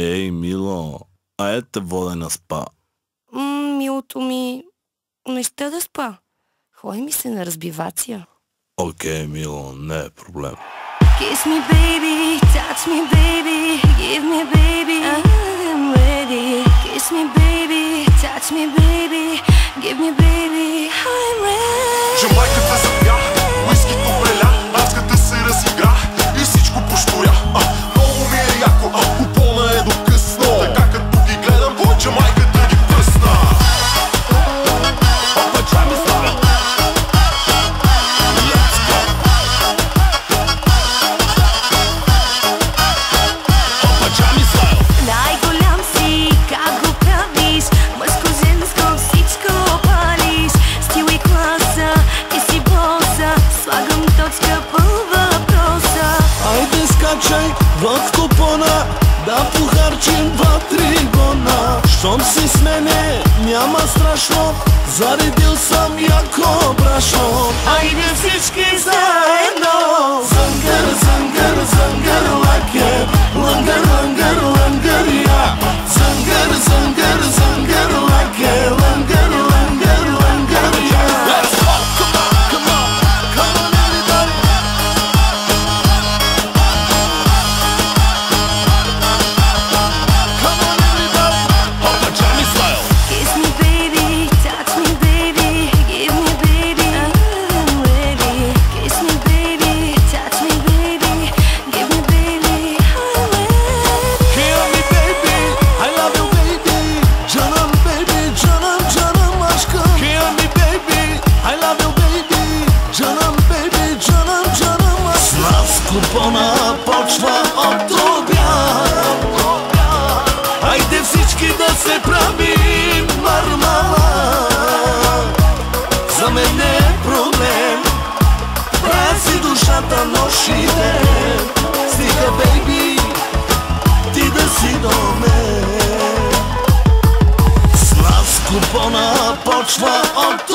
Ей, мило, айде те водя на спа. Милото ми, не ще да спа. Ходи ми се на разбивация. Окей, мило, не е проблем. Kiss me baby, touch me baby, give me baby, I'm ready. Kiss me baby, touch me baby, give me baby, I'm ready. Джамайката запя, уискито преля, адската се разигра и всичко поштуря. Много ми е яко, купона е до късно. Така като ги гледам, Джамайката ги пръсна. Пападжами стайл. Let's go. Пападжами стайл. Най-голям си, как го правиш, мъжко-женско всичко палиш. Стил и класа, ти си боса, слагам точка по въпроса. Айде скачай в купона, да похарчим 2-3 гона. Щом си с мене, няма страшно, заредил съм яко брашно. Айде всички заедно. Зангър, зангър, зангър лаке, лангър, лангър, лангър я. Зангър, зангър, зангър лаке, лангър, лангър, лангър я. Let's go, come on, come on, come on everybody. Come on everybody. Пападжами стайл. Kiss me baby, touch me baby, give me baby, I'm ready. Kiss me baby, touch me baby, give me baby, I'm ready. Hear me baby, I love you baby. Canım baby, canım canım aşkım. Hear me baby, I love you baby. Canım baby, canım canım aşkım. С нас купона почва от обяд. Айде всички да се правим мармала. За мен не е проблем, правя си душата нощ и ден. Стига бейби, ти да си до мен. С нас купона почва от